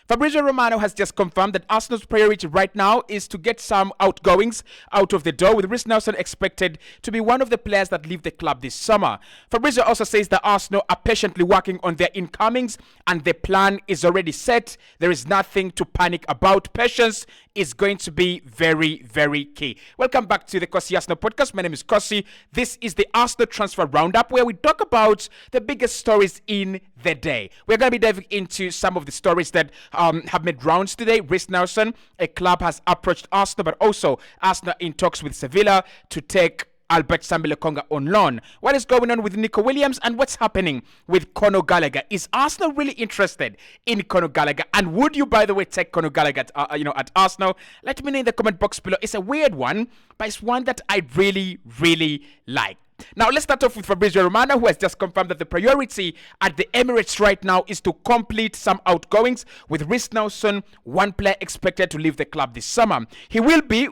Fabrizio Romano has just confirmed that Arsenal's priority right now is to get some outgoings out of the door, with Reiss Nelson expected to be one of the players that leave the club this summer. Fabrizio also says that Arsenal are patiently working on their incomings and the plan is already set. There is nothing to panic about. Patience is going to be very, very key. Welcome back to the Cossy Arsenal podcast. My name is Cossy. This is the Arsenal transfer roundup, where we talk about the biggest stories in the day. We're going to be diving into some of the stories that have made rounds today. Reiss Nelson, a club, has approached Arsenal, but also Arsenal in talks with Sevilla to take Albert Sambi-Lokonga on loan. What is going on with Nico Williams, and what's happening with Conor Gallagher? Is Arsenal really interested in Conor Gallagher? And would you, by the way, take Conor Gallagher at Arsenal? Let me know in the comment box below. It's a weird one, but it's one that I really, really like. Now, let's start off with Fabrizio Romano, who has just confirmed that the priority at the Emirates right now is to complete some outgoings, with Reiss Nelson, one player expected to leave the club this summer. He will be,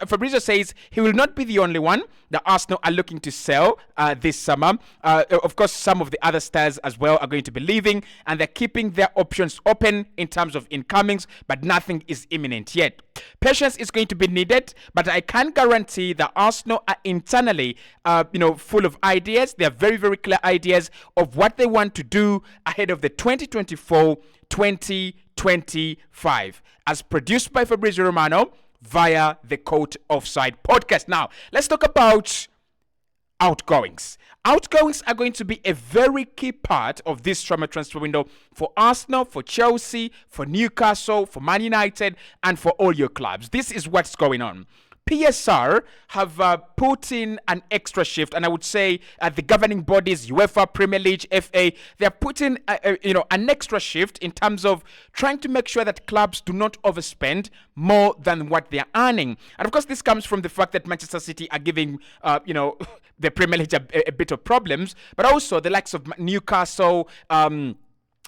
Fabrizio says he will not be the only one that Arsenal are looking to sell this summer. Of course, some of the other stars as well are going to be leaving, and they're keeping their options open in terms of incomings, but nothing is imminent yet. Patience is going to be needed, but I can guarantee that Arsenal are internally full of ideas. They have very, very clear ideas of what they want to do ahead of the 2024-2025, as produced by Fabrizio Romano via the Court Offside podcast. Now, let's talk about outgoings. Outgoings are going to be a very key part of this summer transfer window for Arsenal, for Chelsea, for Newcastle, for Man United, and for all your clubs. This is what's going on. PSR have put in an extra shift, and I would say the governing bodies, UEFA, Premier League, FA, they are putting an extra shift in terms of trying to make sure that clubs do not overspend more than what they are earning. And of course, this comes from the fact that Manchester City are giving the Premier League a bit of problems, but also the likes of Newcastle,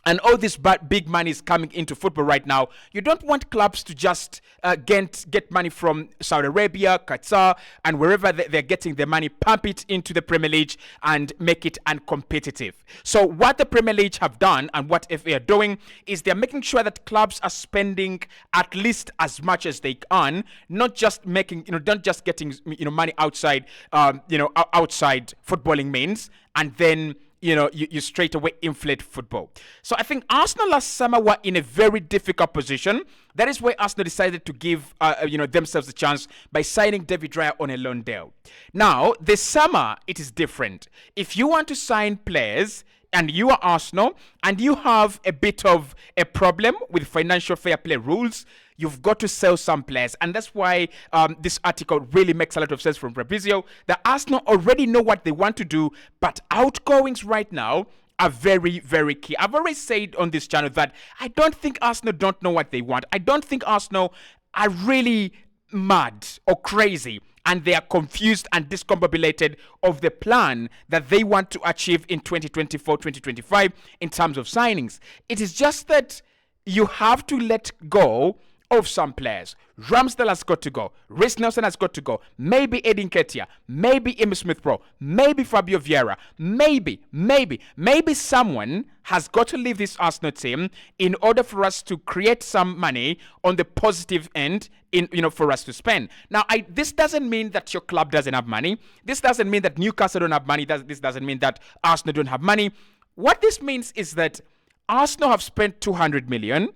and all this big money is coming into football right now. You don't want clubs to just get money from Saudi Arabia, Qatar, and wherever they're getting their money, pump it into the Premier League and make it uncompetitive. So what the Premier League have done and what FA are doing is they're making sure that clubs are spending at least as much as they can, not just getting money outside outside footballing means, and then you straight away inflate football. So I think Arsenal last summer were in a very difficult position. That is why Arsenal decided to give themselves a chance by signing David Raya on a loan deal. Now, this summer, it is different. If you want to sign players, and you are Arsenal, and you have a bit of a problem with financial fair play rules, you've got to sell some players. And that's why this article really makes a lot of sense from Fabrizio, that Arsenal already know what they want to do, but outgoings right now are very, very key. I've already said on this channel that I don't think Arsenal don't know what they want. I don't think Arsenal are really mad or crazy, and they are confused and discombobulated of the plan that they want to achieve in 2024-2025 in terms of signings. It is just that you have to let go of some players. Ramsdale has got to go. Reiss Nelson has got to go. Maybe Eddie Nketiah. Maybe Emil Smith-Rowe. Maybe Fabio Vieira. Maybe someone has got to leave this Arsenal team in order for us to create some money on the positive end for us to spend. Now, this doesn't mean that your club doesn't have money. This doesn't mean that Newcastle don't have money. This doesn't mean that Arsenal don't have money. What this means is that Arsenal have spent 200 million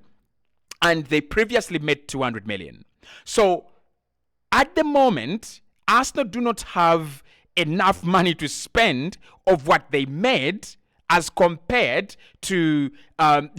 and they previously made 200 million. So at the moment, Arsenal do not have enough money to spend of what they made as compared to the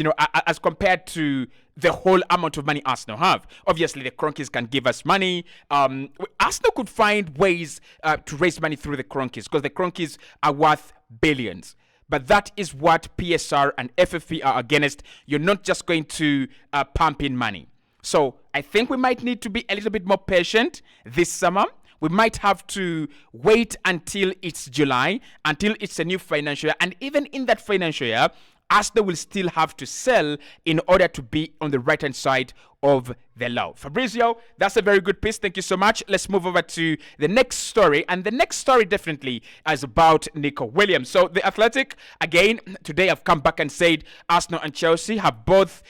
whole amount of money Arsenal have. Obviously, the Cronkies can give us money. Arsenal could find ways to raise money through the Cronkies, because the Cronkies are worth billions. But that is what PSR and FFP are against. You're not just going to pump in money. So I think we might need to be a little bit more patient this summer. We might have to wait until it's July, until it's a new financial year. And even in that financial year, Arsenal will still have to sell in order to be on the right-hand side of the law. Fabrizio, that's a very good piece. Thank you so much. Let's move over to the next story. And the next story definitely is about Nico Williams. So the Athletic, again, today I've come back and said Arsenal and Chelsea have both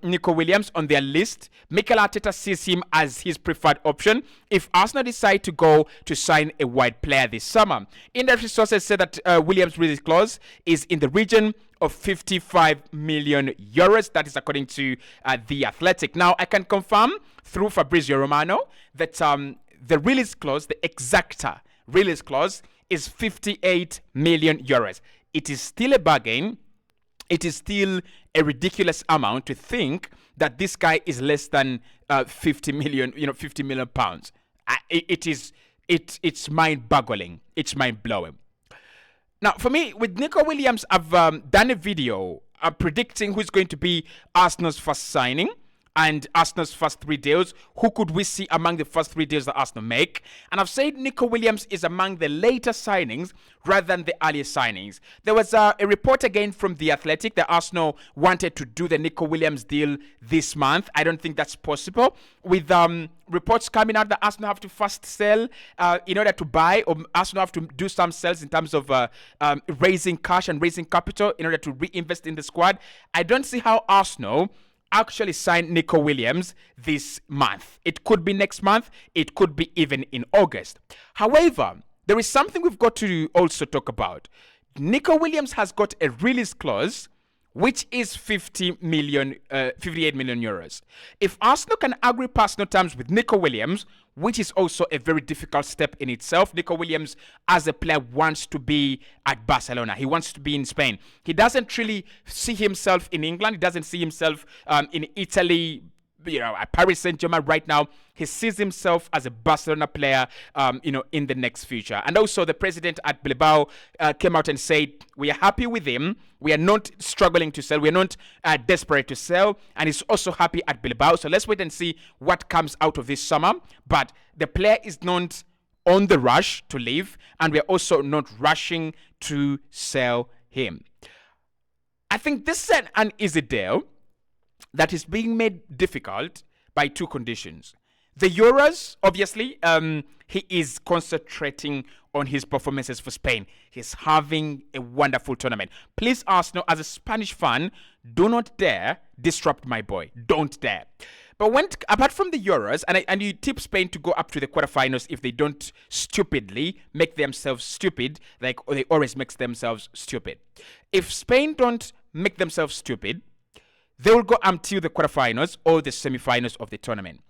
Nico Williams on their list. Mikel Arteta sees him as his preferred option if Arsenal decide to go to sign a wide player this summer. Industry sources say that Williams' release clause is in the region of 55 million euros. That is according to The Athletic. Now, I can confirm through Fabrizio Romano that the release clause, the exacta release clause, is 58 million euros. It is still a bargain. It is still a ridiculous amount to think that this guy is less than 50 million pounds. It's mind-boggling. It's mind-blowing. Now, for me, with Nico Williams, I've done a video predicting who's going to be Arsenal's first signing and Arsenal's first 3 deals. Who could we see among the first 3 deals that Arsenal make? And I've said Nico Williams is among the later signings rather than the earlier signings. There was a report again from The Athletic that Arsenal wanted to do the Nico Williams deal this month. I don't think that's possible. With reports coming out that Arsenal have to first sell in order to buy, or Arsenal have to do some sales in terms of raising cash and raising capital in order to reinvest in the squad. I don't see how Arsenal actually sign Nico Williams this month. It could be next month. It could be even in August. However, there is something we've got to also talk about. Nico Williams has got a release clause which is 58 million euros. If Arsenal can agree personal terms with Nico Williams, which is also a very difficult step in itself. Nico Williams, as a player, wants to be at Barcelona. He wants to be in Spain. He doesn't really see himself in England. He doesn't see himself in Italy, at Paris Saint-Germain right now. He sees himself as a Barcelona player, in the next future. And also the president at Bilbao came out and said, we are happy with him. We are not struggling to sell. We are not desperate to sell. And he's also happy at Bilbao. So let's wait and see what comes out of this summer. But the player is not on the rush to leave. And we're also not rushing to sell him. I think this is an easy deal that is being made difficult by 2 conditions. The Euroz, obviously, he is concentrating on his performances for Spain. He's having a wonderful tournament. Please, Arsenal, as a Spanish fan, do not dare disrupt my boy. Don't dare. But apart from the Euros, and you tip Spain to go up to the quarterfinals if they don't stupidly make themselves stupid, like they always make themselves stupid. If Spain don't make themselves stupid, they will go until the quarterfinals or the semifinals of the tournament.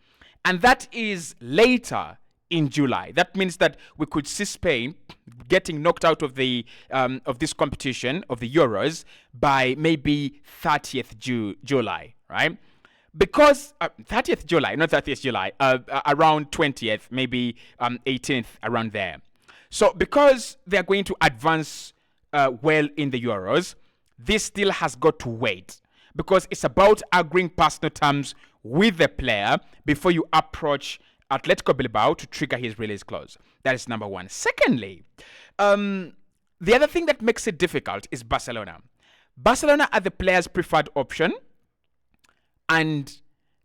And that is later in July. That means that we could see Spain getting knocked out of the of this competition, of the Euros, by maybe 30th July, right? Because 30th July, not 30th July, around 20th, maybe 18th, around there. So because they are going to advance well in the Euros, this still has got to wait. Because it's about agreeing personal terms with the player before you approach Atletico Bilbao to trigger his release clause. That is number 1. Secondly, the other thing that makes it difficult is Barcelona. Barcelona are the player's preferred option. And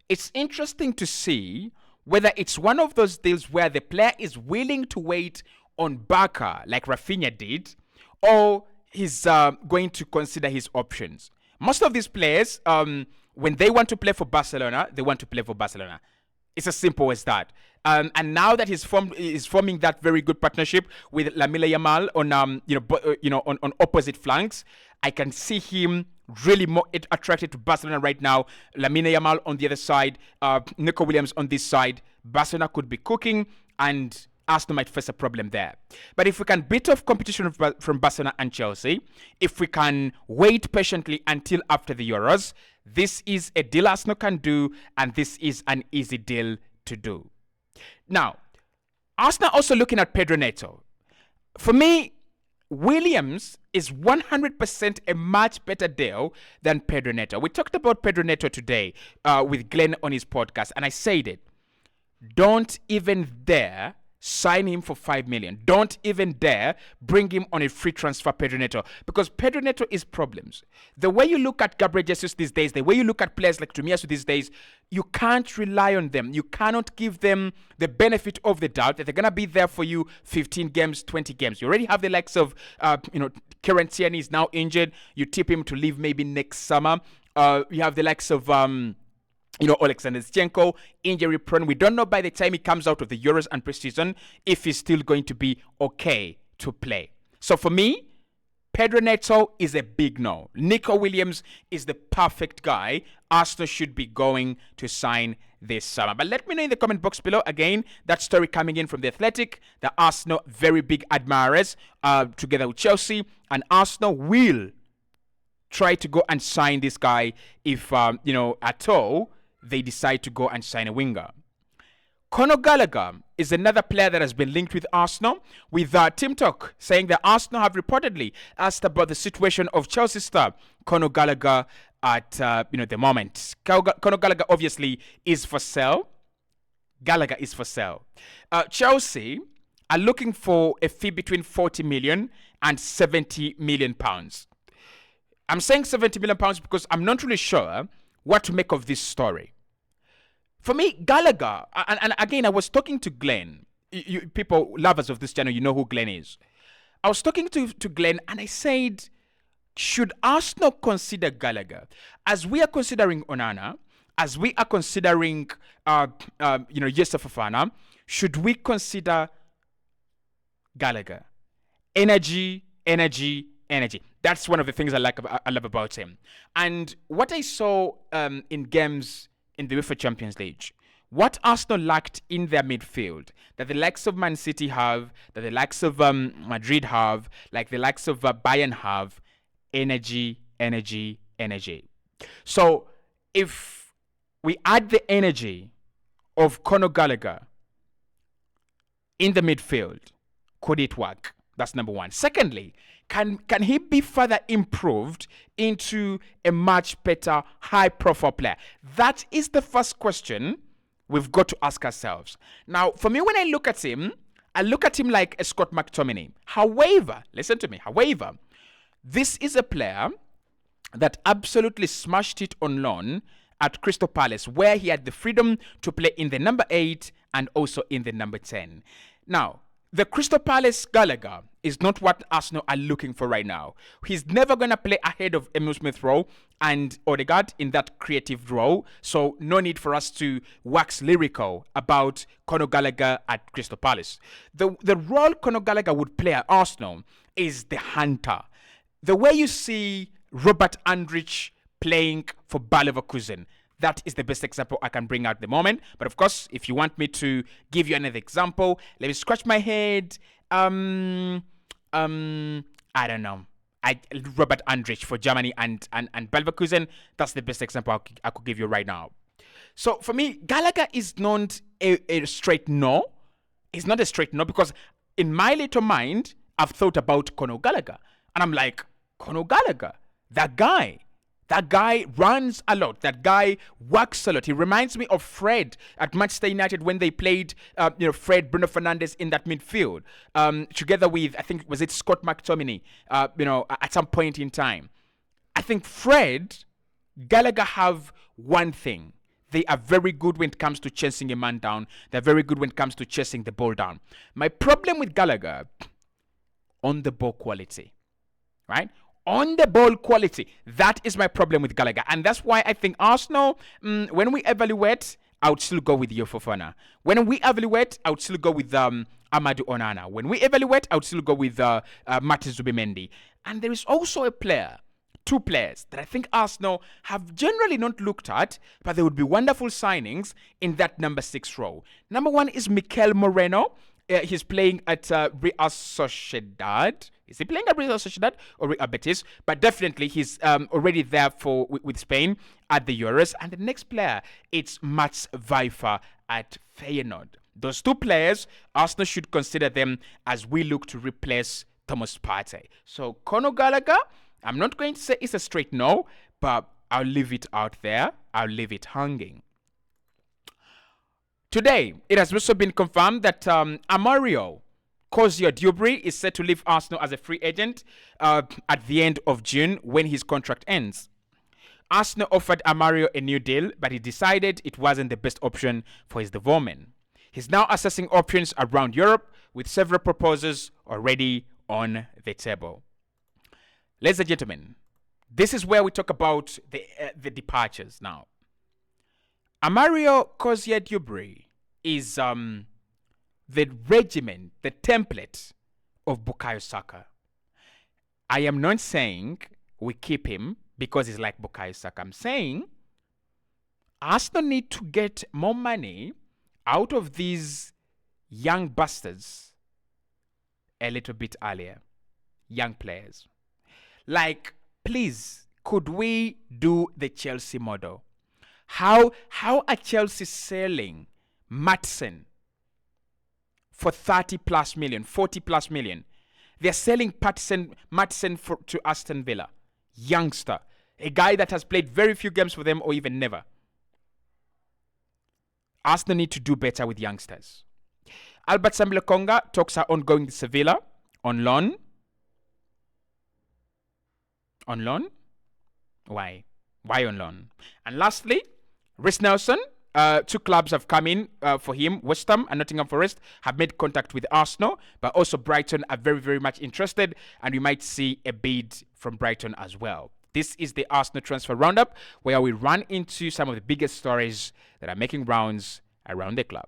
it's interesting to see whether it's one of those deals where the player is willing to wait on Barca like Rafinha did, or he's going to consider his options. Most of these players, when they want to play for Barcelona, they want to play for Barcelona. It's as simple as that. And now that he's forming that very good partnership with Lamine Yamal on on opposite flanks, I can see him really more attracted to Barcelona right now. Lamine Yamal on the other side, Nico Williams on this side. Barcelona could be cooking, and Arsenal might face a problem there. But if we can beat off competition from Barcelona and Chelsea, if we can wait patiently until after the Euros, this is a deal Arsenal can do, and this is an easy deal to do. Now, Arsenal also looking at Pedro Neto. For me, Williams is 100% a much better deal than Pedro Neto. We talked about Pedro Neto today with Glenn on his podcast, and I said it. Don't even dare sign him for 5 million. Don't even dare bring him on a free transfer, Pedro Neto, because Pedro Neto is problems. The way you look at Gabriel Jesus these days, the way you look at players like Tomiyasu these days, you can't rely on them. You cannot give them the benefit of the doubt that they're gonna be there for you 15 games, 20 games. You already have the likes of Kieran Tierney is now injured. You tip him to leave maybe next summer. You have the likes of Alexander Zinchenko, injury prone. We don't know by the time he comes out of the Euros and preseason if he's still going to be okay to play. So for me, Pedro Neto is a big no. Nico Williams is the perfect guy Arsenal should be going to sign this summer. But let me know in the comment box below. Again, that story coming in from The Athletic, the Arsenal very big admirers together with Chelsea, and Arsenal will try to go and sign this guy if, at all, they decide to go and sign a winger. Conor Gallagher is another player that has been linked with Arsenal, with Team Talk saying that Arsenal have reportedly asked about the situation of Chelsea star Conor Gallagher at the moment. Conor Gallagher obviously is for sale. Gallagher is for sale. Chelsea are looking for a fee between 40 million and 70 million pounds. I'm saying 70 million pounds because I'm not really sure what to make of this story. For me, Gallagher, and again, I was talking to Glenn. You people, lovers of this channel, you know who Glenn is. I was talking to Glenn and I said, should Arsenal consider Gallagher? As we are considering Onana, as we are considering, Yusuf Fofana, should we consider Gallagher? Energy. That's one of the things I love about him. And what I saw in games in the UEFA Champions League, what Arsenal lacked in their midfield, that the likes of Man City have, that the likes of Madrid have, like the likes of Bayern have, energy. So if we add the energy of Conor Gallagher in the midfield, could it work? That's number one. Secondly, can he be further improved into a much better high-profile player? That is the first question we've got to ask ourselves. Now, for me, when I look at him like a Scott McTominay. However, listen to me. However, this is a player that absolutely smashed it on loan at Crystal Palace, where he had the freedom to play in the number 8 and also in the number 10. Now, the Crystal Palace Gallagher is not what Arsenal are looking for right now. He's never going to play ahead of Emile Smith-Rowe and Odegaard in that creative role. So no need for us to wax lyrical about Conor Gallagher at Crystal Palace. The role Conor Gallagher would play at Arsenal is the hunter. The way you see Robert Andrich playing for Bayer Leverkusen, that is the best example I can bring out at the moment. But of course, if you want me to give you another example, let me scratch my head. I don't know. Robert Andrich for Germany and Bayer Leverkusen, that's the best example I could give you right now. So for me, Gallagher is not a straight no. It's not a straight no because in my little mind, I've thought about Conor Gallagher. And I'm like, Conor Gallagher, that guy runs a lot. That guy works a lot. He reminds me of Fred at Manchester United when they played, Fred, Bruno Fernandes in that midfield, together with, I think, was it Scott McTominay, at some point in time. I think Gallagher have one thing. They are very good when it comes to chasing a man down. They're very good when it comes to chasing the ball down. My problem with Gallagher, on the ball quality, right? On the ball quality, that is my problem with Gallagher. And that's why I think Arsenal, when we evaluate, I would still go with Yusuf Fofana. When we evaluate, I would still go with Amadou Onana. When we evaluate, I would still go with Martin Zubimendi. And there is also two players that I think Arsenal have generally not looked at, but they would be wonderful signings in that number 6 role. Number 1 is Mikel Moreno. He's playing at Real Sociedad. Is he playing at Real Sociedad or Real Betis? But definitely he's already there with Spain at the Euros. And the next player, it's Mats Weifer at Feyenoord. Those two players, Arsenal should consider them as we look to replace Thomas Partey. So Conor Gallagher, I'm not going to say it's a straight no, but I'll leave it out there. I'll leave it hanging. Today, it has also been confirmed that Amario Cossy is set to leave Arsenal as a free agent at the end of June when his contract ends. Arsenal offered Amario a new deal, but he decided it wasn't the best option for his development. He's now assessing options around Europe with several proposals already on the table. Ladies and gentlemen, this is where we talk about the departures now. Amario Cossy is the regimen, the template of Bukayo Saka. I am not saying we keep him because he's like Bukayo Saka. I'm saying Arsenal need to get more money out of these young bastards a little bit earlier. Young players. Like, please, could we do the Chelsea model? How are Chelsea selling Maatsen for 30 plus million, 40 plus million? They're selling Maatsen to Aston Villa. Youngster. A guy that has played very few games for them or even never. Arsenal need to do better with youngsters. Albert Sambilokonga talks are ongoing with Sevilla on loan. On loan? Why? Why on loan? And lastly, Reece Nelson. Two clubs have come in for him. West Ham and Nottingham Forest have made contact with Arsenal, but also Brighton are very, very much interested, and we might see a bid from Brighton as well. This is the Arsenal transfer roundup, where we run into some of the biggest stories that are making rounds around the club.